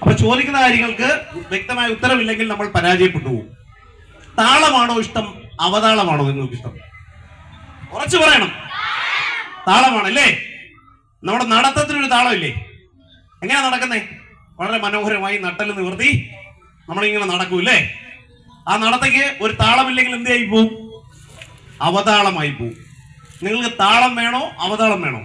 അപ്പൊ ചോദിക്കുന്ന കാര്യങ്ങൾക്ക് വ്യക്തമായ ഉത്തരവില്ലെങ്കിൽ നമ്മൾ പരാജയപ്പെട്ടു പോകും. താളമാണോ ഇഷ്ടം, അവതാളമാണോ നിങ്ങൾക്ക് ഇഷ്ടം? ഉറച്ചു പറയണം. താളമാണല്ലേ. നമ്മുടെ നടത്തത്തിനൊരു താളമില്ലേ? എങ്ങനെയാ നടക്കുന്നേ? വളരെ മനോഹരമായി നട്ടല് നിവർത്തി നമ്മളിങ്ങനെ നടക്കൂല്ലേ? ആ നടത്തയ്ക്ക് ഒരു താളമില്ലെങ്കിൽ എന്തായി പോവും? അവതാളമായി പോവും. നിങ്ങൾക്ക് താളം വേണോ അവതാളം വേണോ?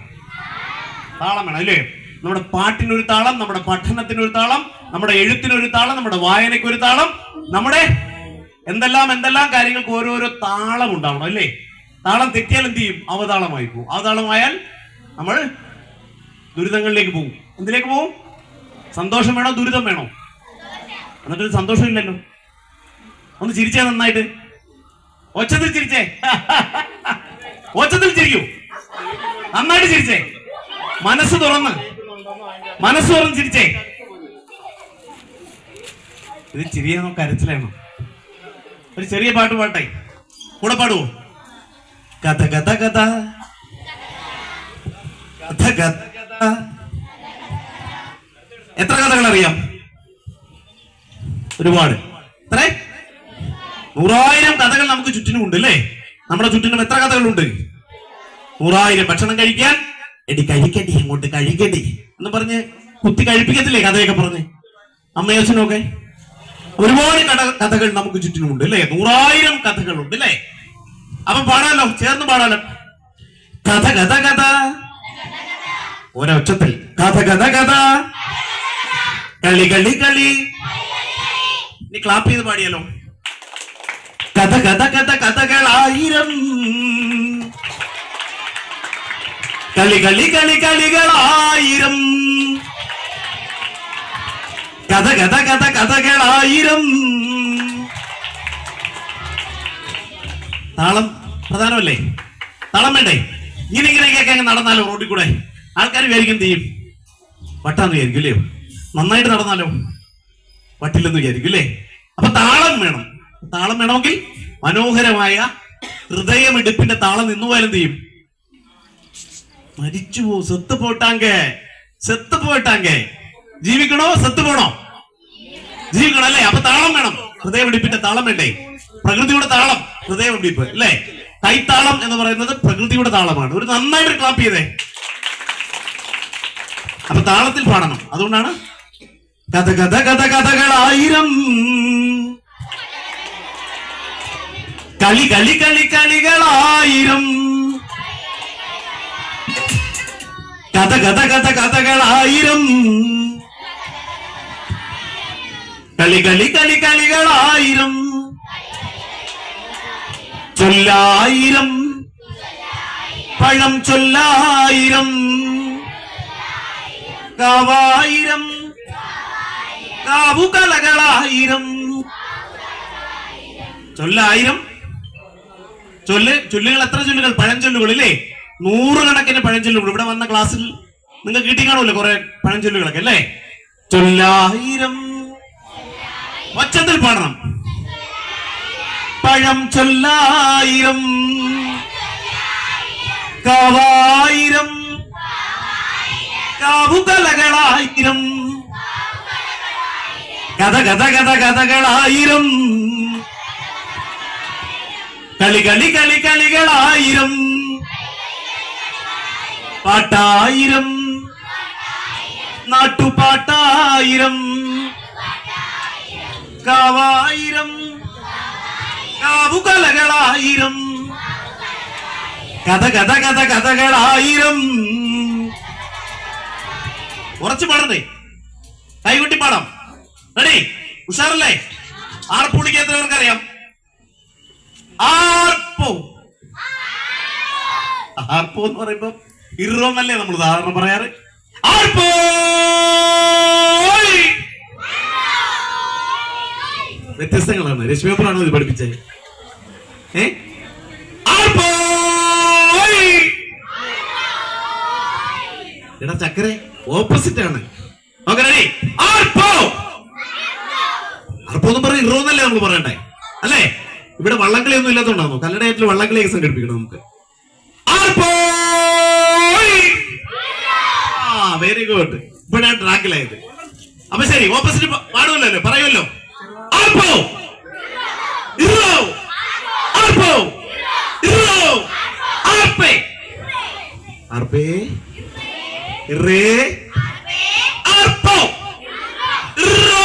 താളം വേണം അല്ലേ? നമ്മുടെ പാട്ടിനൊരു താളം, നമ്മുടെ പഠനത്തിനൊരു താളം, നമ്മുടെ എഴുത്തിനൊരു താളം, നമ്മുടെ വായനയ്ക്കൊരു താളം, നമ്മുടെ എന്തെല്ലാം കാര്യങ്ങൾക്ക് ഓരോരോ താളം ഉണ്ടാവണം അല്ലേ? താളം തെറ്റിയാൽ എന്ത് ചെയ്യും? അവതാളമായി പോകും. അവതാളമായാൽ നമ്മൾ ദുരിതങ്ങളിലേക്ക് പോകും. എന്തിലേക്ക് പോകും? സന്തോഷം വേണോ ദുരിതം വേണോ? എന്നിട്ടൊരു സന്തോഷം ഇല്ലല്ലോ. ഒന്ന് ചിരിച്ചേ നന്നായിട്ട്. ഒച്ചത്തിൽ ചിരിച്ചേ. ഒച്ചത്തിൽ ചിരിക്കൂ. നന്നായിട്ട് ചിരിച്ചേ. മനസ്സ് തുറന്ന് ചിരിച്ചേ. ഇത് ചിരിയാണോ കരച്ചിലാണോ? ഒരു ചെറിയ പാട്ട് പാട്ടെ, കൂടെ പാടുവോ? കഥ കഥ കഥ കഥ കഥ കഥ. എത്ര കഥകൾ അറിയാം? ഒരുപാട്. എത്ര? 100,000 കഥകൾ നമുക്ക് ചുറ്റിനുമുണ്ട് അല്ലേ? നമ്മുടെ ചുറ്റിനും എത്ര കഥകളുണ്ട്? 100,000. ഭക്ഷണം കഴിക്കാൻ എടി കഴിക്കടി, അങ്ങോട്ട് കഴിക്കടി എന്ന് പറഞ്ഞ് കുത്തി കഴിപ്പിക്കത്തില്ലേ കഥയൊക്കെ പറഞ്ഞ്? അമ്മയച്ഛനൊക്കെ ഒരുപാട് കഥകൾ നമുക്ക് ചുറ്റിനുമുണ്ട് അല്ലേ? 100,000 കഥകളുണ്ട് അല്ലേ? അപ്പൊ പാടാലോ, ചേർന്ന് പാടാലോ. കഥ കഥ കഥ, ഒരൊച്ചത്തിൽ കഥ കഥ കഥ, കളി കളി കളി. നീ ക്ലാപ്പ് ചെയ്ത് പാടിയാലോ. കഥ കഥ കഥ കഥകളായിരം, കളി കളി കളി കളികളായിരം, കഥ കഥ കഥ കഥകളായിരം. താളം പ്രധാനമല്ലേ? താളം വേണ്ടേ? ഇങ്ങനെയൊക്കെ അങ്ങ് നടന്നാലോ റോഡിൽ കൂടെ? ആൾക്കാർ വിചാരിക്കും എന്ത് ചെയ്യും? വട്ടാന്ന് വിചാരിക്കും അല്ലയോ? നന്നായിട്ട് നടന്നാലോ? വട്ടില്ലെന്ന് വിചാരിക്കും അല്ലേ? അപ്പൊ താളം വേണം. താളം വേണമെങ്കിൽ മനോഹരമായ ഹൃദയമിടിപ്പിന്റെ താളം നിന്നുപോയാലും എന്ത് ചെയ്യും? മരിച്ചുപോ. സെത്ത് പോയിട്ടാങ്കേ ജീവിക്കണോ സെത്ത് പോണോ? ജീവിക്കണം അല്ലേ? അപ്പൊ താളം വേണം. ഹൃദയമിടിപ്പിന്റെ താളം വേണ്ടേ? പ്രകൃതിയുടെ താളം ഹൃദയമിടിപ്പ് അല്ലേ? കൈത്താളം എന്ന് പറയുന്നത് പ്രകൃതിയുടെ താളമാണ്. ഒരു നന്നായിട്ട് ക്ലാപ്പ് ചെയ്തേ. അപ്പൊ താളത്തിൽ പാടണം. അതുകൊണ്ടാണ് കഥ കഥ കഥ കഥകളായിരം, കളി കളി കളി കളികളായിരം, കഥ കഥ കഥ കഥകളായിരം, കളി കളി കളി കളികളായിരം, ചൊല്ലായിരം പഴം ചൊല്ലായിരം, കാവായിരം കാവുകലകളായിരം. ചൊല്ലായിരം. ചൊല്ലുകൾ എത്ര ചൊല്ലുകൾ? പഴഞ്ചൊല്ലുകൾ ഇല്ലേ? 100 കണക്കിന് പഴഞ്ചൊല്ലുകൾ. ഇവിടെ വന്ന ക്ലാസ്സിൽ നിങ്ങൾ കിട്ടി കാണുമല്ലോ കുറെ പഴഞ്ചൊല്ലുകളൊക്കെ അല്ലേ? ചൊല്ലായിരം. ഒച്ചത്തിൽ പാടണം. പഴം ചൊല്ലായിരം, കാവായിരം കാവുകലകളായിരം, കഥ കഥ കഥ കഥകളായിരം, കളി കളി കളി കളികളായിരം, പാട്ടായിരം നാട്ടുപാട്ടായിരം, കാവായിരം കാവുകലകളായിരം, കഥ കഥ കഥ കഥകളായിരം. ഉറച്ചു പാടണ്ടേ? കൈകൊട്ടി പാടാം. റെഡി? ഉഷാറല്ലേ? ആർപ്പോ വിളിക്കാൻ എത്ര പേർക്ക് അറിയാം? ആർപ്പോ. ആർപ്പോ എന്ന് പറയുമ്പോ ഇറോന്നല്ലേ നമ്മൾ സാധാരണ പറയാറ്? ആർപ്പോ. വ്യത്യസ്തങ്ങളാണ്. രശ്മിയപ്പറാണോ ഇത് പഠിപ്പിച്ചത്? എടാ ചക്കരെ ഓപ്പോസിറ്റ് ആണ്. ആർപ്പോ എന്ന് പറഞ്ഞ ഇറോന്നല്ലേ നമ്മൾ പറയണ്ടേ അല്ലേ? ഇവിടെ വള്ളംകളി ഒന്നും ഇല്ലാത്തതുകൊണ്ടാണോ? കല്ലടയാറ്റിൽ വള്ളംകളിയൊക്കെ സംഘടിപ്പിക്കണം നമുക്ക്. ആർപ്പോ. Very good. ഇപ്പൊ ഞാൻ ട്രാക്കിലായത്. അപ്പൊ ശരി, ഓപ്പോസിറ്റ് പാടുമല്ലോ, പറയുമല്ലോ. ആർപ്പോ ഇറോ, ആർപ്പോ ഇറോ, ആർപ്പേ ആർപ്പേ ഇറേ, ആർപ്പോ ഇറോ,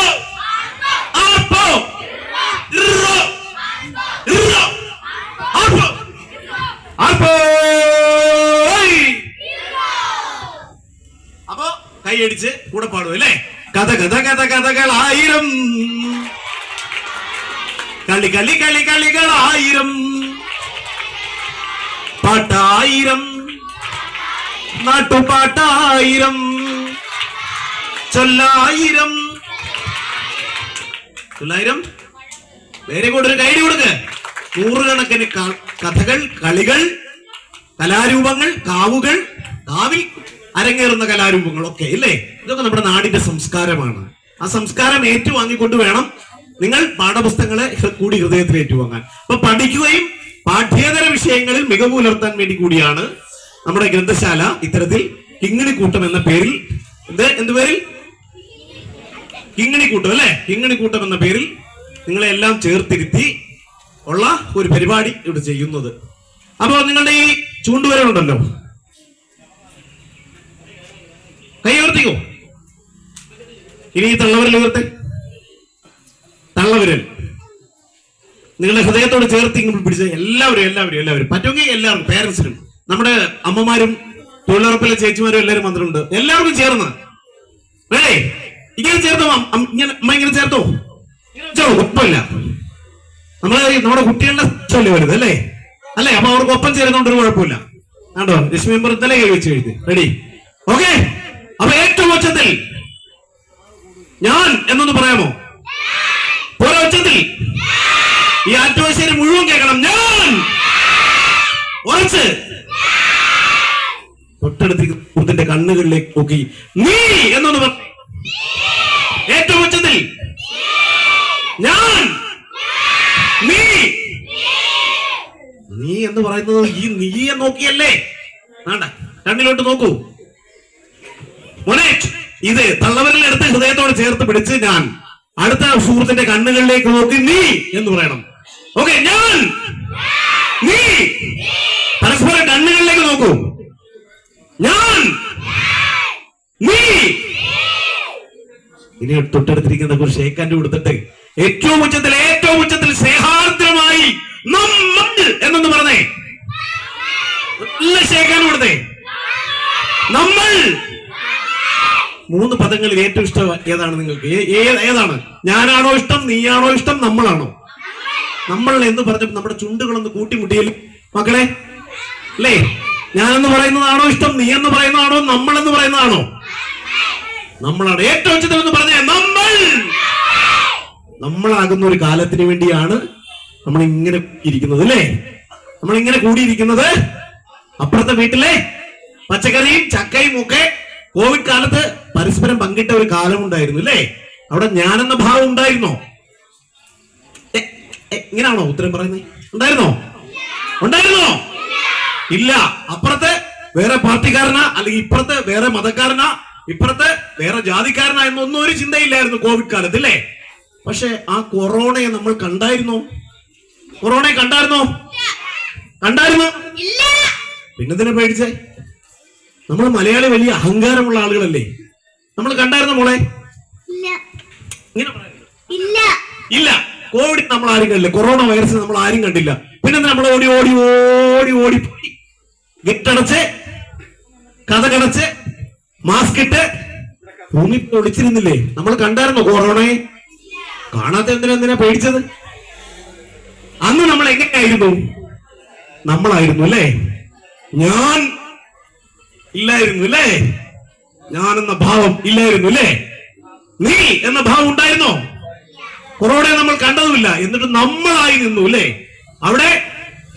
ആർപ്പോ ഇറോ, ഇറോ, ആർപ്പോ ആർപ്പോ. അപ്പൊ കൈയടിച്ച് കൂടെ പാടും അല്ലേ? കഥ കഥ കഥ കഥകളായിരം, കളി കളി കളി കളികളായിരം, പാട്ടായിരം, നാട്ടുപാട്ടായിരം, ചൊല്ലായിരം. ചൊല്ലായിരം വേറെ കൂടെ ഒരു കൈഡി കൊടുക്ക്. നൂറുകണക്കിന് കഥകൾ, കളികൾ, കലാരൂപങ്ങൾ, കാവുകൾ, കാവിൽ അരങ്ങേറുന്ന കലാരൂപങ്ങളൊക്കെ ഇല്ലേ? ഇതൊക്കെ നമ്മുടെ നാടിന്റെ സംസ്കാരമാണ്. ആ സംസ്കാരം ഏറ്റുവാങ്ങിക്കൊണ്ട് വേണം നിങ്ങൾ പാഠപുസ്തകങ്ങളെ കൂടി ഹൃദയത്തിൽ ഏറ്റുവാങ്ങാൻ. അപ്പൊ പഠിക്കുകയും പാഠ്യേതര വിഷയങ്ങളിൽ മികവ് പുലർത്താൻ വേണ്ടി കൂടിയാണ് നമ്മുടെ ഗ്രന്ഥശാല ഇത്തരത്തിൽ കിങ്ങിണിക്കൂട്ടം എന്ന പേരിൽ, എന്ത് പേരിൽ? കിങ്ങിണിക്കൂട്ടം അല്ലെ? കിങ്ങിണിക്കൂട്ടം എന്ന പേരിൽ നിങ്ങളെ എല്ലാം ചേർത്തിരുത്തി ഉള്ള ഒരു പരിപാടി ഇവിടെ ചെയ്യുന്നത്. അപ്പൊ നിങ്ങളുടെ ഈ ചൂണ്ടുവരലുണ്ടല്ലോ, കൈ ഉയർത്തിക്കോ. ഇനി ഈ തള്ളവിരൽ ഉയർത്തെ. തള്ളവിരൽ നിങ്ങളുടെ ഹൃദയത്തോട് ചേർത്ത് ഇങ്ങോട്ട് പിടിച്ച് എല്ലാവരും എല്ലാവരും എല്ലാവരും പറ്റുമെങ്കിൽ എല്ലാവരും, പേരൻസിനും, നമ്മുടെ അമ്മമാരും തൊഴിലുറപ്പിലെ ചേച്ചിമാരും എല്ലാവരും വന്നിട്ടുണ്ട്. എല്ലാവർക്കും ചേർന്ന് വേണേ ഇങ്ങനെ ചേർത്തോ. അമ്മ ഇങ്ങനെ ചേർത്തോ. ഒപ്പമില്ല, നമ്മുടെ കുട്ടികളുടെ ചൊല്ലി വരുന്നത് അല്ലേ? അല്ലേ? അപ്പൊ അവർക്ക് ഒപ്പം ചേരുന്നോണ്ട് ഒരു കുഴപ്പമില്ല. കണ്ടോ, രശ്മി മെമ്പർ ഇന്നലെ കഴിച്ച് എഴുതി. റെഡി? ഓക്കെ. അപ്പൊ ഏറ്റവും ഉച്ചത്തിൽ ഞാൻ എന്നൊന്ന് പറയാമോ? ഓരോ ഉച്ചത്തിൽ ഈ ആറ്റുവാശ്ശേരി മുഴുവൻ കേൾക്കണം. ഞാൻ ഉറച്ച് തൊട്ടടുത്തിന്റെ കണ്ണുകളിലേക്ക് നോക്കി നീ എന്നൊന്ന് പറ. ഏറ്റവും ഉച്ചത്തിൽ ഞാൻ, നീ. നീ എന്ന് പറയുന്നത് ഈ നീയെ നോക്കിയല്ലേ? വേണ്ട, കണ്ണിലോട്ട് നോക്കൂ മോനെ. ഇത് തള്ളവരിലെടുത്ത് ഹൃദയത്തോട് ചേർത്ത് പിടിച്ച് ഞാൻ അടുത്ത സുഹൃത്തിന്റെ കണ്ണുകളിലേക്ക് നോക്കി നീ എന്ന് പറയണം. ഓക്കെ, ഞാൻ, നീ. പരസ്പരം കണ്ണുകളിലേക്ക് നോക്കൂ. ഞാൻ, നീ. ഇനി തൊട്ടടുത്തിരിക്കുന്ന ഒരു ഷേക്കാൻഡ് കൊടുത്തിട്ട് ഏറ്റവും ഉച്ചത്തിൽ സ്നേഹാർദ്രമായി നമ്മൾ എന്നൊന്ന് പറഞ്ഞേ. നല്ല ഷേക്കാൻഡ് കൊടുത്തേ. നമ്മൾ. 3 പദങ്ങളിൽ ഏറ്റവും ഇഷ്ടം ഏതാണ് നിങ്ങൾക്ക്? ഏതാണ്? ഞാനാണോ ഇഷ്ടം, നീയാണോ ഇഷ്ടം, നമ്മളാണോ? നമ്മൾ എന്ന് പറഞ്ഞപ്പോൾ നമ്മുടെ ചുണ്ടുകളൊന്ന് കൂട്ടിമുട്ടിയല്ലേ മക്കളെ? അല്ലേ? ഞാനെന്ന് പറയുന്നതാണോ ഇഷ്ടം, നീ എന്ന് പറയുന്നതാണോ, നമ്മൾ എന്ന് പറയുന്നതാണോ? നമ്മളാണ് ഏറ്റവും ഉച്ചത്തിൽ എന്ന് പറഞ്ഞേ. നമ്മളാകുന്ന ഒരു കാലത്തിന് വേണ്ടിയാണ് നമ്മൾ ഇങ്ങനെ ഇരിക്കുന്നത് അല്ലേ? നമ്മൾ ഇങ്ങനെ കൂടിയിരിക്കുന്നത്. അപ്പുറത്തെ വീട്ടിലെ പച്ചക്കറിയും ചക്കയും ഒക്കെ കോവിഡ് കാലത്ത് പരസ്പരം പങ്കിട്ട ഒരു കാലം ഉണ്ടായിരുന്നു അല്ലേ? അവിടെ ഞാനെന്ന ഭാവം ഉണ്ടായിരുന്നോ? ഇങ്ങനാണോ ഉത്തരം പറയുന്നത്? ഉണ്ടായിരുന്നോ? ഇല്ല. അപ്പുറത്ത് വേറെ പാർട്ടിക്കാരനാ, അല്ലെങ്കിൽ ഇപ്പുറത്ത് വേറെ മതക്കാരനാ, ഇപ്പുറത്ത് വേറെ ജാതിക്കാരനാ എന്നൊന്നും ഒരു ചിന്തയില്ലായിരുന്നു കോവിഡ് കാലത്ത് അല്ലേ? പക്ഷെ ആ കൊറോണയെ നമ്മൾ കണ്ടായിരുന്നോ? പിന്നെന്തിനാ പേടിച്ചേ? നമ്മൾ മലയാളി വലിയ അഹങ്കാരമുള്ള ആളുകളല്ലേ? നമ്മൾ കണ്ടായിരുന്നോ മോളെ? ഇല്ല. കോവിഡ് നമ്മൾ ആരും കണ്ടില്ല. കൊറോണ വൈറസ് നമ്മൾ ആരും കണ്ടില്ല. പിന്നെ നമ്മൾ ഓടി ഓടി ഓടി ഓടി പോയി ഗെറ്റടച്ച്, കഥകടച്ച്, മാസ്ക് ഇട്ട് ഭൂമി ഒളിച്ചിരുന്നില്ലേ? നമ്മൾ കണ്ടായിരുന്നോ കൊറോണയെ? കാണാത്ത എന്തിനാ പേടിച്ചത്? അന്ന് നമ്മൾ എങ്ങനെയായിരുന്നു? നമ്മളായിരുന്നു അല്ലേ? ഞാൻ ഇല്ലായിരുന്നു അല്ലേ? ഞാൻ എന്ന ഭാവം ഇല്ലായിരുന്നു അല്ലേ? നീ എന്ന ഭാവം ഉണ്ടായിരുന്നോ? കൊറോണയെ നമ്മൾ കണ്ടതുമില്ല. എന്നിട്ട് നമ്മളായി നിന്നു അല്ലേ? അവിടെ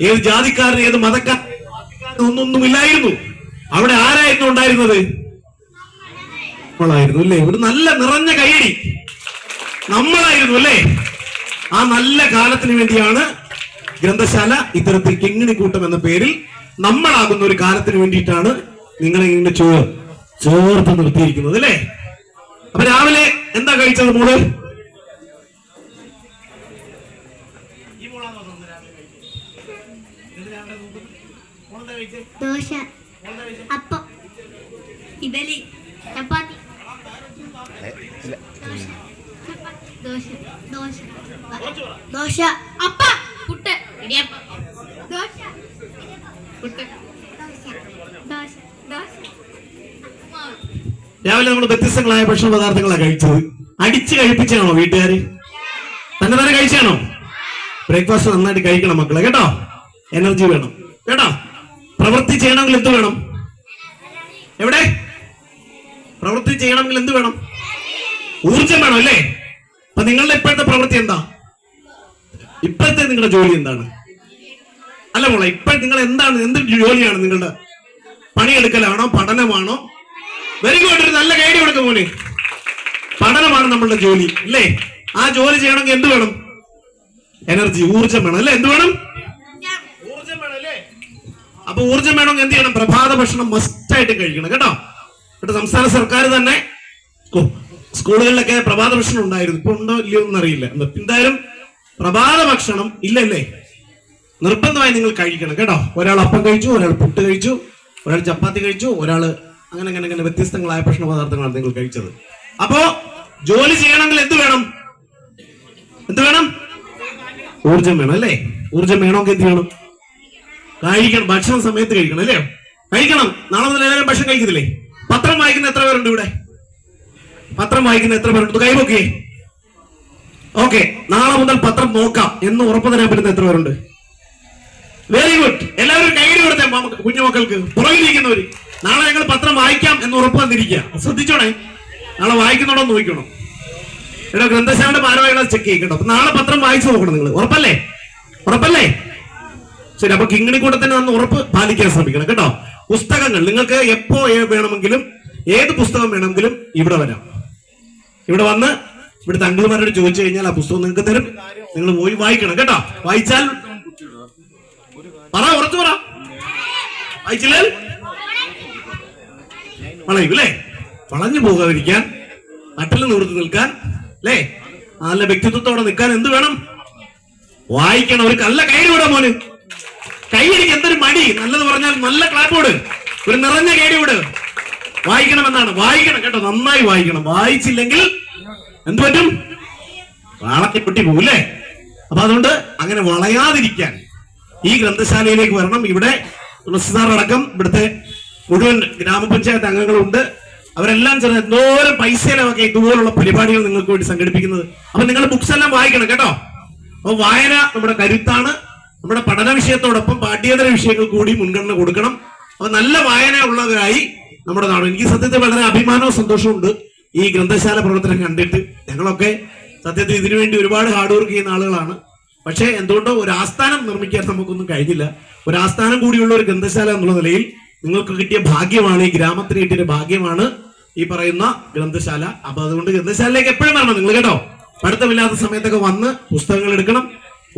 ഏത് ജാതിക്കാരൻ, ഏത് മതക്കാരൻ ഒന്നൊന്നും ഇല്ലായിരുന്നു. അവിടെ ആരായിരുന്നു ഉണ്ടായിരുന്നത്? നമ്മളായിരുന്നു അല്ലേ? ഒരു നല്ല നിറഞ്ഞ കയ്യടി. നമ്മളായിരുന്നു അല്ലേ? ആ നല്ല കാലത്തിന് വേണ്ടിയാണ് ഗ്രന്ഥശാല ഇത്തരത്തിൽ കിങ്ങിണിക്കൂട്ടം എന്ന പേരിൽ നമ്മളാകുന്ന ഒരു കാലത്തിന് വേണ്ടിയിട്ടാണ് നിങ്ങളെ ഇങ്ങനെ ചേർത്ത് നിർത്തിയിരിക്കുന്നത് അല്ലേ? അപ്പൊ രാവിലെ എന്താ കഴിച്ചത് മോള്? ദോശ, അപ്പം, ഇഡലി, ചപ്പാത്തി. ദോശ, ദോശ, ദോശ, അപ്പം, പുട്ട്, ഇടിയപ്പം. ദോശ, പുട്ട്, ദോശ, ദോശ. രാവിലെ നമ്മൾ വ്യത്യസ്തങ്ങളായ ഭക്ഷണ പദാർത്ഥങ്ങളാണ് കഴിച്ചത്. അടിച്ച് കഴിപ്പിച്ചാണോ വീട്ടുകാര്? തന്നെ കഴിച്ചാണോ? ബ്രേക്ക്ഫാസ്റ്റ് നന്നായിട്ട് കഴിക്കണം മക്കളെ, കേട്ടോ. എനർജി വേണം, കേട്ടോ. പ്രവൃത്തി ചെയ്യണമെങ്കിൽ എന്ത് വേണം? എവിടെ പ്രവൃത്തി ചെയ്യണമെങ്കിൽ എന്ത് വേണം? ഊർജം വേണം അല്ലേ? അപ്പൊ നിങ്ങളുടെ ഇപ്പോഴത്തെ പ്രവൃത്തി എന്താ? ഇപ്പോഴത്തെ നിങ്ങളുടെ ജോലി എന്താണ്? അല്ല മോളെ, ഇപ്പോൾ നിങ്ങൾ എന്താണ്, എന്ത് ജോലിയാണ് നിങ്ങളുടെ? പണിയെടുക്കലാണോ, പഠനമാണോ? വെരി ഗുഡ്, ഒരു നല്ല കൈഡി കൊടുക്കും മോനെ. പഠനമാണ് നമ്മളുടെ ജോലി അല്ലേ? ആ ജോലി ചെയ്യണമെങ്കിൽ എന്ത് വേണം? എനർജി, ഊർജം വേണം അല്ലേ? എന്ത് വേണം? ഊർജം വേണം അല്ലേ? അപ്പൊ ഊർജം വേണമെങ്കിൽ എന്ത് ചെയ്യണം? പ്രഭാത ഭക്ഷണം മസ്റ്റായിട്ട് കഴിക്കണം, കേട്ടോ. കേട്ടോ, സംസ്ഥാന സർക്കാർ തന്നെ സ്കൂളുകളിലൊക്കെ പ്രഭാത ഭക്ഷണം ഉണ്ടായിരുന്നു. ഇപ്പൊ ഉണ്ടോ ഇല്ലയോ എന്നറിയില്ല. എന്തായാലും പ്രഭാത ഭക്ഷണം ഇല്ലല്ലേ, നിർബന്ധമായി നിങ്ങൾ കഴിക്കണം, കേട്ടോ. ഒരാൾ അപ്പം കഴിച്ചു, ഒരാൾ പുട്ട് കഴിച്ചു, ഒരാൾ ചപ്പാത്തി കഴിച്ചു, ഒരാൾ അങ്ങനെ അങ്ങനെ അങ്ങനെ വ്യത്യസ്തങ്ങളായ ഭക്ഷണ പദാർത്ഥങ്ങളാണ് നിങ്ങൾ കഴിച്ചത്. അപ്പോ ജോലി ചെയ്യണമെങ്കിൽ എന്ത് വേണം? എന്ത് വേണം? ഊർജം വേണം അല്ലേ? ഊർജം വേണമെങ്കിൽ എന്ത് വേണം? കഴിക്കണം, ഭക്ഷണം സമയത്ത് കഴിക്കണം അല്ലേ? കഴിക്കണം. നാളെ മുതൽ എല്ലാവരും ഭക്ഷണം കഴിക്കുന്നില്ലേ? പത്രം വായിക്കുന്ന എത്ര പേരുണ്ട് ഇവിടെ? പത്രം വായിക്കുന്ന എത്ര പേരുണ്ട്? കൈപൊക്കേ. ഓക്കെ, നാളെ മുതൽ പത്രം നോക്കാം എന്ന് ഉറപ്പ് തരാൻ പറ്റുന്ന എത്ര പേരുണ്ട്? Very good. എല്ലാവരും കൈയ്യടി കൊടുത്തേ കുഞ്ഞുമക്കൾക്ക്, പുറകിലിരിക്കുന്നവര്. നാളെ ഞങ്ങൾ പത്രം വായിക്കാം എന്ന് ഉറപ്പ് തന്നിരിക്കുക. ശ്രദ്ധിച്ചോണേ, നാളെ വായിക്കുന്നുണ്ടോ എന്ന് നോക്കണം. ഇവിടെ ഗ്രന്ഥശാലയുടെ ഭാരവാഹികളെ ചെക്ക് ചെയ്യട്ടോ. അപ്പൊ നാളെ പത്രം വായിച്ചു നോക്കണം നിങ്ങൾ. ഉറപ്പല്ലേ? ഉറപ്പല്ലേ? ശരി. അപ്പൊ കിങ്ങിണിക്കൂട്ടത്തിന് അന്ന് ഉറപ്പ് പാലിക്കാൻ ശ്രമിക്കണം, കേട്ടോ. പുസ്തകങ്ങൾ നിങ്ങൾക്ക് എപ്പോ വേണമെങ്കിലും ഏത് പുസ്തകം വേണമെങ്കിലും ഇവിടെ വരാം. ഇവിടെ വന്ന് ഇവിടുത്തെ അങ്കിൾമാരോട് ചോദിച്ചു കഴിഞ്ഞാൽ ആ പുസ്തകം നിങ്ങൾക്ക് തരും. നിങ്ങൾ പോയി വായിക്കണം, കേട്ടോ. വായിച്ചാൽ പറ, ഉറച്ചു പറ. വായിച്ചില്ലേ വളയും അല്ലേ? വളഞ്ഞു പോകാതിരിക്കാൻ, നട്ടിൽ നിവർത്തി നിൽക്കാൻ അല്ലേ, നല്ല വ്യക്തിത്വത്തോടെ നിൽക്കാൻ എന്ത് വേണം? വായിക്കണം. ഒരു നല്ല കൈ വിടാ മോന്. കൈയടിക്ക് എന്തൊരു മടി. നല്ലത് പറഞ്ഞാൽ നല്ല ക്ലാപ്പോട്, ഒരു നിറഞ്ഞ കേടിയോട്. വായിക്കണമെന്നാണ്. വായിക്കണം, കേട്ടോ. നന്നായി വായിക്കണം. വായിച്ചില്ലെങ്കിൽ എന്ത് പറ്റും? വാളത്തെ പൊട്ടി പോകും അല്ലേ? അപ്പൊ അതുകൊണ്ട് അങ്ങനെ വളയാതിരിക്കാൻ ഈ ഗ്രന്ഥശാലയിലേക്ക് വരണം. ഇവിടെ തുളസിസാറടക്കം ഇവിടുത്തെ മുഴുവൻ ഗ്രാമപഞ്ചായത്ത് അംഗങ്ങളുണ്ട്. അവരെല്ലാം ചേർന്ന് എന്തോരം പൈസയിലൊക്കെ ഇതുപോലുള്ള പരിപാടികൾ നിങ്ങൾക്ക് വേണ്ടി സംഘടിപ്പിക്കുന്നത്. അപ്പൊ നിങ്ങൾ ബുക്സ് എല്ലാം വായിക്കണം, കേട്ടോ. അപ്പൊ വായന നമ്മുടെ കരുത്താണ്. നമ്മുടെ പഠന വിഷയത്തോടൊപ്പം പാഠ്യേതര വിഷയങ്ങൾ കൂടി മുൻഗണന കൊടുക്കണം. അപ്പൊ നല്ല വായന ഉള്ളവരായി നമ്മുടെ നാട്. എനിക്ക് സത്യത്തിൽ വളരെ അഭിമാനവും സന്തോഷവും ഉണ്ട് ഈ ഗ്രന്ഥശാല പ്രവർത്തനം കണ്ടിട്ട്. ഞങ്ങളൊക്കെ സത്യത്തിൽ ഇതിനു വേണ്ടി ഒരുപാട് ഹാർഡ് വർക്ക് ചെയ്യുന്ന ആളുകളാണ്. പക്ഷെ എന്തുകൊണ്ടോ ഒരു ആസ്ഥാനം നിർമ്മിക്കാൻ നമുക്കൊന്നും കഴിഞ്ഞില്ല. ഒരു ആസ്ഥാനം കൂടിയുള്ള ഒരു ഗ്രന്ഥശാല എന്നുള്ള നിലയിൽ നിങ്ങൾക്ക് കിട്ടിയ ഭാഗ്യമാണ്, ഈ ഗ്രാമത്തിന് കിട്ടിയ ഭാഗ്യമാണ് ഈ പറയുന്ന ഗ്രന്ഥശാല. അപ്പൊ അതുകൊണ്ട് ഗ്രന്ഥശാലയിലേക്ക് എപ്പോഴും വരണം നിങ്ങൾ, കേട്ടോ. പഠിത്തമില്ലാത്ത സമയത്തൊക്കെ വന്ന് പുസ്തകങ്ങൾ എടുക്കണം,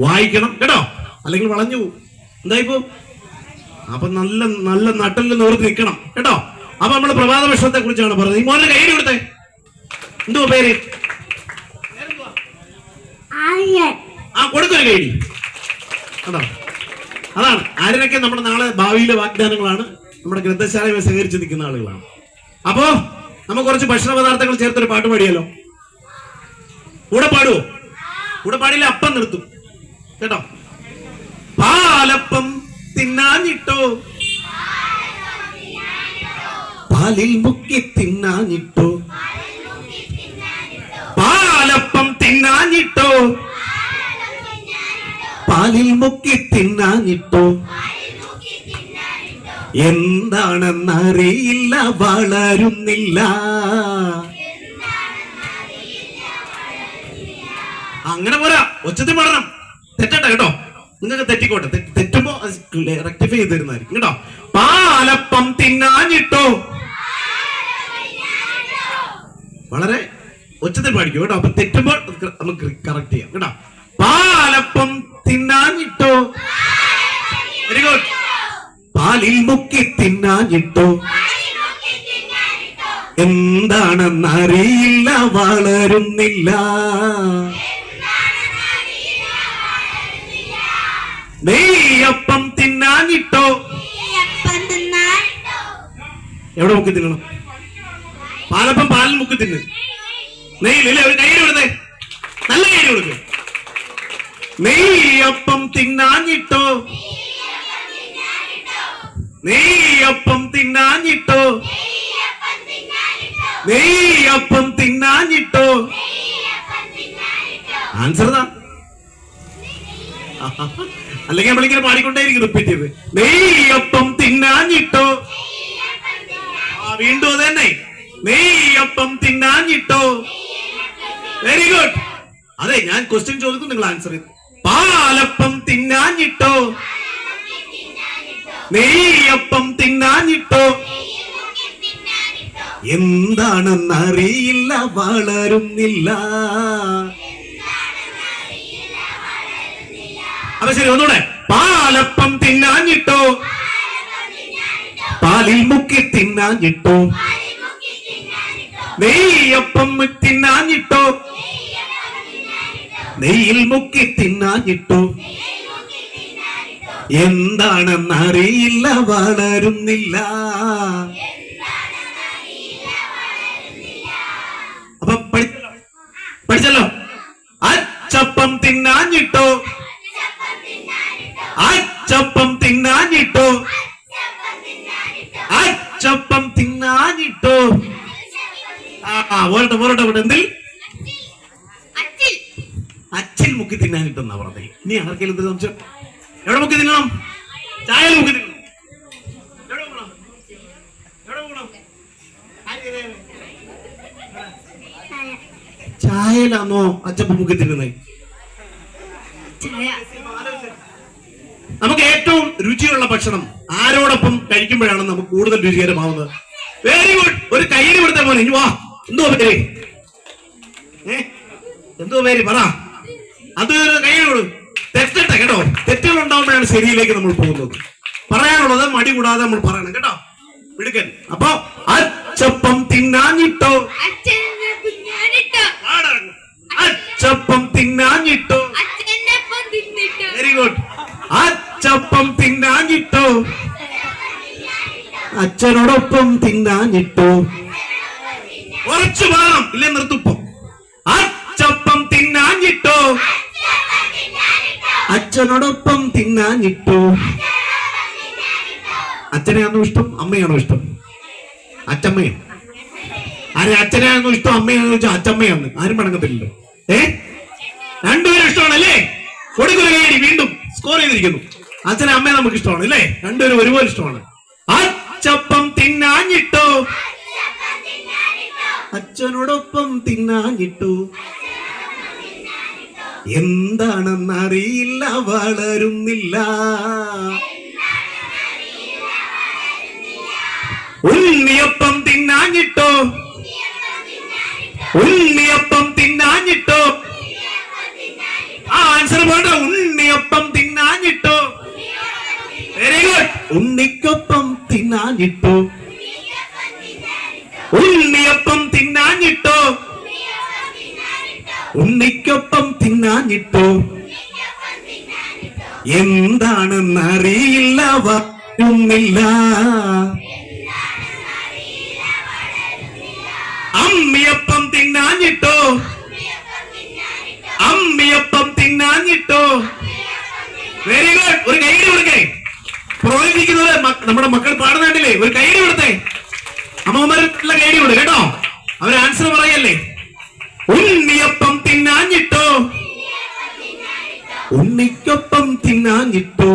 വായിക്കണം, കേട്ടോ. അല്ലെങ്കിൽ വളഞ്ഞു പോകും. എന്തായിപ്പോ? അപ്പൊ നല്ല നല്ല നട്ടലിൽ നിവർത്തി നിൽക്കണം, കേട്ടോ. അപ്പൊ നമ്മള് പ്രഭാത ഭക്ഷണത്തെ കുറിച്ചാണ് പറഞ്ഞത്. ഈ മോനെ കൈയ്യടി കൊടുത്തേ. എന്തുവാ പേര്? ആ, കൊടുക്കൊരു കൈയ്യടി, കേട്ടോ. അതാണ് ആരിനൊക്കെ നമ്മുടെ നാളെ ഭാവിയിലെ വാഗ്ദാനങ്ങളാണ്. നമ്മുടെ ഗ്രന്ഥശാലയെ സഹകരിച്ച് നിൽക്കുന്ന ആളുകളാണ്. അപ്പോ നമുക്ക് കുറച്ച് ഭക്ഷണ പദാർത്ഥങ്ങൾ ചേർത്തൊരു പാട്ട് പാടിയാലോ? കൂടെ പാടുവോ? കൂടെ പാടിയില്ല അപ്പം നിർത്തും, കേട്ടോ. പാലപ്പം തിന്നാഞ്ഞിട്ടോ, പാലിൽ മുക്കി തിന്നാഞ്ഞിട്ടോ, പാലപ്പം തിന്നാഞ്ഞിട്ടോ, പാലിൽ മുക്കി തിന്നാഞ്ഞിട്ടോ, എന്താണെന്നറിയില്ല വളരുന്നില്ല. അങ്ങനെ പോരാ, ഒച്ചത്തിൽ പാടണം. തെറ്റട്ടെ, കേട്ടോ. നിങ്ങൾക്ക് തെറ്റിക്കോട്ടെ. തെറ്റുമ്പോ റെക്ടിഫൈ ചെയ്ത് തരുന്നതായിരിക്കും, കേട്ടോ. പാലപ്പം തിന്നാഞ്ഞിട്ടോ, വളരെ ഒച്ചത്തിൽ പാടിക്കും, കേട്ടോ. അപ്പൊ തെറ്റുമ്പോൾ നമുക്ക് കറക്റ്റ് ചെയ്യാം, കേട്ടോ. പാലപ്പം തിന്നാഞ്ഞിട്ടോ, വെരി ഗുഡ്. പാലിൽ മുക്കി തിന്നാഞ്ഞിട്ടോ, എന്താണെന്നറിയില്ല വളരുന്നില്ല. നെയ്യപ്പം തിന്നാനിട്ടോ. എവിടെ മുക്കി തിന്നണം? പാലപ്പം പാലിൽ മുക്കി തിന്ന്. നെയ്യില്ലേ? ഒരു കയ്യിൽ കൊടുത്തേ, നല്ല കയ്യിൽ കൊടുക്ക്. നെയ്യപ്പം തിന്നാഞ്ഞിട്ടോ. നെയ്യപ്പം തിന്നാഞ്ഞിട്ടോ. നെയ്യപ്പം തിന്നാഞ്ഞിട്ടോ. ആൻസർ താ. അല്ലെങ്കിൽ നമ്മളിങ്ങനെ പാടിക്കൊണ്ടേയിരിക്കും റിപ്പീറ്റ് ചെയ്ത്. നെയ്യപ്പം തിന്നാഞ്ഞിട്ടോ. വീണ്ടും അത് തന്നെ. നെയ്യപ്പം തിന്നാഞ്ഞിട്ടോ. Very good. അതെ, ഞാൻ ക്വസ്റ്റ്യൻ ചോദിക്കും, നിങ്ങൾ ആൻസർ ചെയ്തു. പാലപ്പം തിന്നാഞ്ഞിട്ടോ. നെയ്യപ്പം തിന്നാഞ്ഞിട്ടോ. എന്താണെന്നറിയില്ല വളരുന്നില്ല. അപ്പൊ ശരി, ഒന്നുകൂടെ. പാലപ്പം തിന്നാഞ്ഞിട്ടോ. പാലിൽ മുക്കി തിന്നാഞ്ഞിട്ടോ. നെയ്യപ്പം തിന്നാഞ്ഞിട്ടോ. നെയ്യിൽ മുക്കി തിന്നാഞ്ഞിട്ടോ. എന്താണെന്നറിയില്ല വളരുന്നില്ല. അപ്പൊ പഠിച്ചല്ലോ. അച്ചപ്പം തിന്നാഞ്ഞിട്ടോ. അച്ചപ്പം തിന്നാഞ്ഞിട്ടോ. അച്ചപ്പം തിന്നാഞ്ഞിട്ടോ. പോരട്ടെ പോരട്ടെ. എന്തിൽ? അച്ചിൽ മുക്കി തിന്നാനിട്ടെന്നാ പറഞ്ഞേ. ഇനി ആർക്കെങ്കിലും എന്ത് സംശയം? എവിടെ മുക്കി തിന്നണം? ചായയിൽ മുക്കി തിന്നണം. എവിടെ പോകണം? എവിടെ പോകണം? ചായയിലാണോ അച്ചപ്പം മുക്കി തിന്നുന്നത്? നമുക്ക് ഏറ്റവും രുചിയുള്ള ഭക്ഷണം ആരോടൊപ്പം കഴിക്കുമ്പോഴാണ് നമുക്ക് കൂടുതൽ രുചികരമാവുന്നത്? Very good. ഒരു കയ്യിൽ കൊടുത്ത പോലെ. ഇനി വാ. എന്തോ പേര്? എന്തോ പേര് പറ. അത് കയ്യിൽ കൊടു. തെറ്റട്ടെ കേട്ടോ. തെറ്റുകൾ ഉണ്ടാവുമ്പോഴാണ് ശരിയിലേക്ക് നമ്മൾ പോകുന്നത്. പറയാനുള്ളത് മടി കൂടാതെ നമ്മൾ പറയണം കേട്ടോ. മിടുക്കൻ. അപ്പൊ അച്ചപ്പം തിന്നാഞ്ഞിട്ടോ. അച്ചപ്പം തിന്നാഞ്ഞിട്ടോ. Very good. അച്ചപ്പം തിന്നാഞ്ഞിട്ടോ. അച്ഛനോടൊപ്പം തിന്നാഞ്ഞിട്ടോ. കുറച്ചു വേണം, ഇല്ലേ നിർത്തുപ്പം. അച്ചപ്പം തിന്നാഞ്ഞിട്ടോ. അച്ഛനോടൊപ്പം തിന്നാഞ്ഞിട്ടോ. അച്ഛനെയാണോ ഇഷ്ടം, അമ്മയാണോ ഇഷ്ടം? അച്ചമ്മയോ? ആരെ അച്ഛനെയാണോ ഇഷ്ടം, അമ്മയാണോ ചോദിച്ചാൽ അച്ചമ്മയാണ്. ആരും പണങ്ങത്തില്ലല്ലോ. രണ്ടുപേരും ഇഷ്ടമാണല്ലേ? കൊടുക്കുകയാണ്. വീണ്ടും സ്കോർ ചെയ്തിരിക്കുന്നു. അച്ഛനെ അമ്മയെ നമുക്ക് ഇഷ്ടമാണ് അല്ലേ? രണ്ടുപേരും ഒരുപോലെ ഇഷ്ടമാണ്. അച്ചപ്പം തിന്നാഞ്ഞിട്ടോ. അച്ഛനോടൊപ്പം തിന്നാഞ്ഞിട്ടോ. എന്താണെന്നറിയില്ല വളരുന്നില്ല. ഉണ്ണിയപ്പം തിന്നാഞ്ഞിട്ടോ. ഉണ്ണിയപ്പം തിന്നാഞ്ഞിട്ടോ. ആൻസർ വേണ്ട. ഉണ്ണിയപ്പം തിന്നാഞ്ഞിട്ടോ. Very good. ഉണ്ണിക്കൊപ്പം തിന്നാഞ്ഞിട്ടോ. ഉണ്ണിയപ്പം തിന്നാഞ്ഞിട്ടോ. ഉണ്ണിക്കൊപ്പം തിന്നാഞ്ഞിട്ടോ. എന്താണെന്നറിയില്ല വളരുന്നില്ല. അമ്മിയപ്പം തിന്നാഞ്ഞിട്ടോ. അമ്മിയപ്പം തിന്നാഞ്ഞിട്ടോ. Very good. ഒരു കൈയ്യടി കൊടുക്കേ. പ്രോത്സാഹിപ്പിക്കുന്നത് നമ്മുടെ മക്കൾ പാടുന്നുണ്ടല്ലേ? ഒരു കൈയ്യടി കൊടുത്തേ. അമ്മമാരുള്ള കൈയ്യടി കൊടു കേട്ടോ. അവർ ആൻസർ പറയല്ലേ. ഉണ്ണിയപ്പം തിന്നാഞ്ഞിട്ടോ. ഉണ്ണിക്കൊപ്പം തിന്നാഞ്ഞിട്ടോ.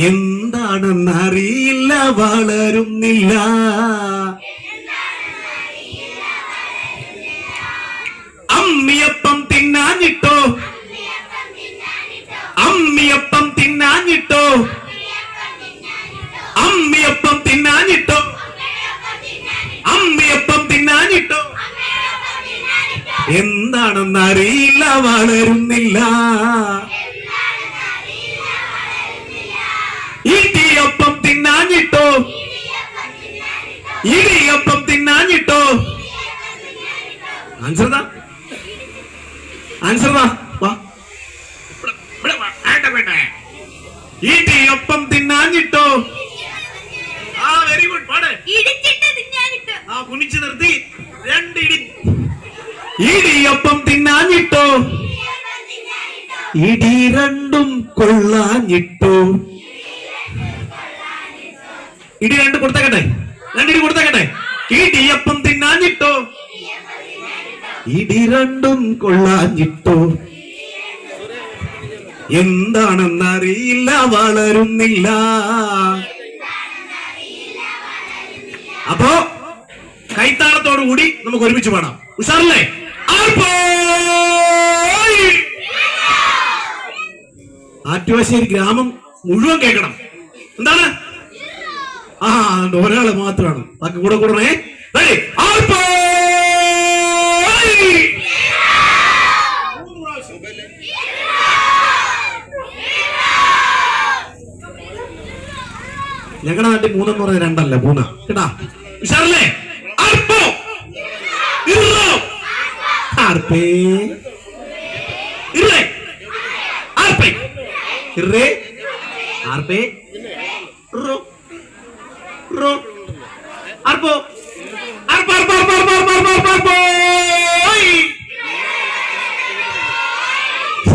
എന്താണെന്നറിയില്ല വളരുന്നില്ല. അമ്മിയപ്പം തിന്നാഞ്ഞിട്ടോ. അമ്മിയപ്പം തിന്നാഞ്ഞിട്ടോ. അമ്മിയപ്പം തിന്നാഞ്ഞിട്ടോ. അമ്മിയപ്പം തിന്നാഞ്ഞിട്ടോ. എന്താണെന്നറിയില്ല വളരുന്നില്ല. ഇടിയപ്പം തിന്നാഞ്ഞിട്ടോ. ഇടി ആൻസർ താ, ആൻസർ താ. വാ. ഇടിയൊപ്പം തിന്നാഞ്ഞിട്ടോ. ആ വെരി ഗുഡ്. പാട്. ആ കുനിച്ചു നിർത്തി. 2 ഇടി. ഇടിയൊപ്പം തിന്നാഞ്ഞിട്ടോ, ഇടി രണ്ടും കൊള്ളാഞ്ഞിട്ടോ. ഇടി 2 കൊടുത്തേക്കട്ടെ, 2 ഇടി കൊടുത്തേക്കട്ടെ. ഇടിയപ്പം തിന്നാഞ്ഞിട്ടോ, ഇടി രണ്ടും കൊള്ളാഞ്ഞിട്ടോ. എന്താണെന്നറിയില്ല വളരുന്നില്ല. അപ്പോ കൈത്താളത്തോടു കൂടി നമുക്ക് ഒരുമിച്ച് പാടാം. ഉഷാറല്ലേ? ആറ്റുവാശ്ശേരി ഗ്രാമം മുഴുവൻ കേൾക്കണം. എന്താണ്? ആ ഒരാള് മാത്രമാണ്. ബാക്കി കൂടെ കൂടണേ. ഞങ്ങളുടെ നാട്ടിൽ 3 എന്ന് പറഞ്ഞ 2 അല്ല 3 കേട്ടാ. ഉഷാറല്ലേ?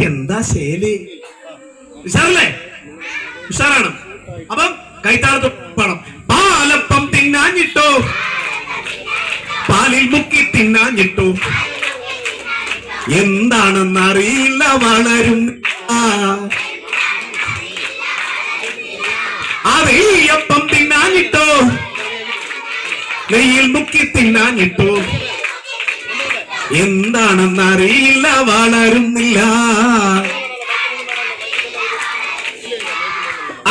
എന്താ ശൈലി? ഉഷാറല്ലേ? ഉഷാറാണ്. അപ്പം കൈത്താളത്ത് പാടാം. പാലപ്പം തിന്നാഞ്ഞിട്ടോ, പാലിൽ മുക്കി തിന്നാഞ്ഞിട്ടോ. എന്താണെന്നറിയില്ല വളരും. അറിയപ്പം തിന്നാഞ്ഞിട്ടോ, നെയ്യിൽ മുക്കി തിന്നാഞ്ഞിട്ടോ. എന്താണെന്നറിയില്ല വളരുന്നില്ല.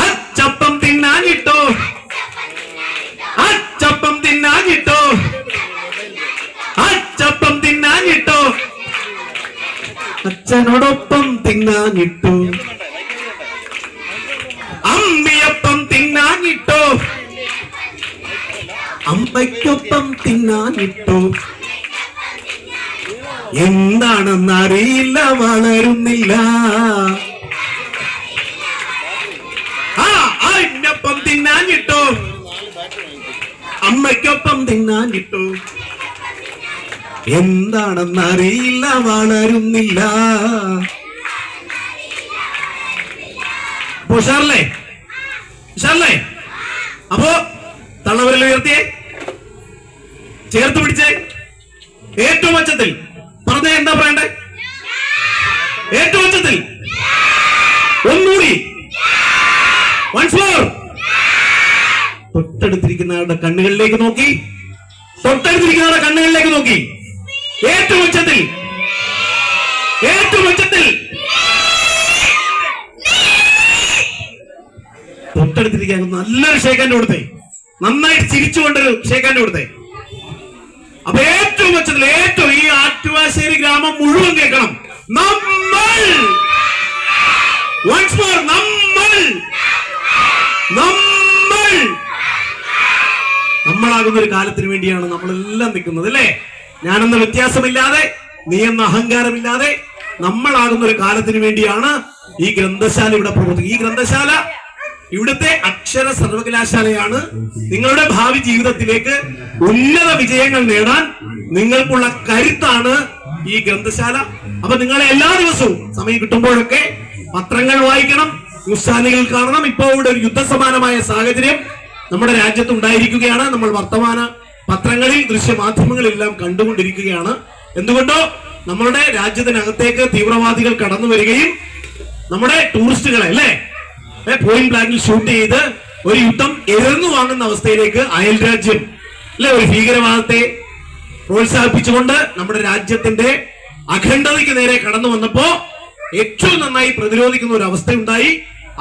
അച്ചപ്പം തിന്നാഞ്ഞിട്ടോ, അച്ചപ്പം തിന്നാഞ്ഞിട്ടോ, അച്ചപ്പം തിന്നാഞ്ഞിട്ടോ. അച്ഛനോടൊപ്പം തിന്നാഞ്ഞിട്ടോ, അമ്മിയപ്പം തിന്നാഞ്ഞിട്ടോ, അമ്മയ്ക്കൊപ്പം തിന്നാഞ്ഞിട്ടോ. എന്താണെന്നറിയില്ല വളരുന്നില്ല. അന്നപ്പം തിന്നാഞ്ഞിട്ടോ, അമ്മയ്ക്കൊപ്പം തിന്നാഞ്ഞിട്ടോ. എന്താണെന്നറിയില്ല വളരുന്നില്ല. ഉഷാറല്ലേ? ഉഷാറല്ലേ? അപ്പോ തള്ളവരിൽ ഉയർത്തിയേ, ചേർത്ത് പിടിച്ചേ. ഏറ്റവും ഉച്ചത്തിൽ പറഞ്ഞ എന്താ പറയണ്ടേ? ഏറ്റവും ഉച്ചത്തിൽ ഒന്നുകൂടി. Once more. തൊട്ടടുത്തിരിക്കുന്നവരുടെ കണ്ണുകളിലേക്ക് നോക്കി, തൊട്ടടുത്തിരിക്കുന്നവരുടെ കണ്ണുകളിലേക്ക് നോക്കി. ഏറ്റവും ഉച്ചത്തിൽ, ഏറ്റവും ഉച്ചത്തിൽ. തൊട്ടടുത്തിരിക്കാൻ നല്ലൊരു ഷേക്കാൻ്റെ കൊടുത്തേ, നന്നായിട്ട് ചിരിച്ചുകൊണ്ടൊരു ഷേക്കാൻ്റെ കൊടുത്തേ. അപ്പൊ ഏറ്റവും ഉച്ചത്തിൽ, ഏറ്റവും ഈ ആറ്റുവാശ്ശേരി ഗ്രാമം മുഴുവൻ കേൾക്കണം. നമ്മൾ വൺസ് മോർ, നമ്മൾ നമ്മൾ നമ്മളാകുന്ന ഒരു കാലത്തിന് വേണ്ടിയാണ് നമ്മളെല്ലാം നിൽക്കുന്നത് അല്ലേ? ഞാനെന്ന വ്യത്യാസമില്ലാതെ, നീ എന്ന അഹങ്കാരമില്ലാതെ നമ്മളാകുന്ന ഒരു കാലത്തിന് വേണ്ടിയാണ് ഈ ഗ്രന്ഥശാല ഇവിടെ പ്രവർത്തിക്കുന്നത്. ഈ ഗ്രന്ഥശാല ഇവിടുത്തെ അക്ഷര സർവകലാശാലയാണ്. നിങ്ങളുടെ ഭാവി ജീവിതത്തിലേക്ക് ഉന്നത വിജയങ്ങൾ നേടാൻ നിങ്ങൾക്കുള്ള കരുത്താണ് ഈ ഗ്രന്ഥശാല. അപ്പൊ നിങ്ങളെ എല്ലാ ദിവസവും സമയം കിട്ടുമ്പോഴൊക്കെ പത്രങ്ങൾ വായിക്കണം, ന്യൂസ് ചാനലുകൾ കാണണം. ഇപ്പോൾ ഇവിടെ ഒരു യുദ്ധസമാനമായ സാഹചര്യം നമ്മുടെ രാജ്യത്ത് ഉണ്ടായിരിക്കുകയാണ്. നമ്മൾ വർത്തമാന പത്രങ്ങളിൽ, ദൃശ്യമാധ്യമങ്ങളിലെല്ലാം കണ്ടുകൊണ്ടിരിക്കുകയാണ്. എന്തുകൊണ്ടോ നമ്മളുടെ രാജ്യത്തിനകത്തേക്ക് തീവ്രവാദികൾ കടന്നു വരികയും നമ്മുടെ ടൂറിസ്റ്റുകളെ അല്ലേ പോയിന്റ് ബ്ലാങ്കിൽ ഷൂട്ട് ചെയ്ത് ഒരു യുദ്ധം എറിഞ്ഞു വാങ്ങുന്ന അവസ്ഥയിലേക്ക് അയൽ രാജ്യം അല്ലെ ഒരു ഭീകരവാദത്തെ പ്രോത്സാഹിപ്പിച്ചുകൊണ്ട് നമ്മുടെ രാജ്യത്തിന്റെ അഖണ്ഡതയ്ക്ക് നേരെ കടന്നു വന്നപ്പോ ഏറ്റവും നന്നായി പ്രതിരോധിക്കുന്ന ഒരു അവസ്ഥയുണ്ടായി.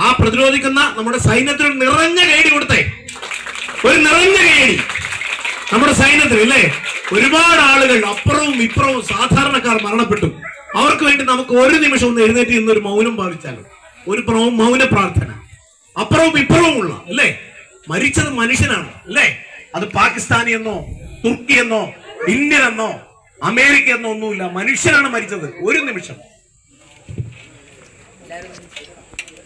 ആ പ്രതിരോധിക്കുന്ന നമ്മുടെ സൈന്യത്തിന് ഒരു നിറഞ്ഞ കൈയടി കൊടുത്തേ, ഒരു നിറഞ്ഞ കൈയടി നമ്മുടെ സൈന്യത്തിന് അല്ലേ. ഒരുപാട് ആളുകൾ അപ്പുറവും ഇപ്പുറവും സാധാരണക്കാർ മരണപ്പെട്ടു. അവർക്ക് വേണ്ടി നമുക്ക് ഒരു നിമിഷം ഒന്ന് എഴുന്നേറ്റ് ഇന്നൊരു മൗനം ഭാവിച്ചാലും, ഒരു മൗന പ്രാർത്ഥന. അപ്പുറവും ഇപ്പുറവും ഉള്ള അല്ലേ, മരിച്ചത് മനുഷ്യനാണ് അല്ലേ. അത് പാകിസ്ഥാനി എന്നോ തുർക്കി എന്നോ ഇന്ത്യൻ എന്നോ അമേരിക്ക എന്നൊന്നുമില്ല, മനുഷ്യരാണ് മരിച്ചത്. ഒരു നിമിഷം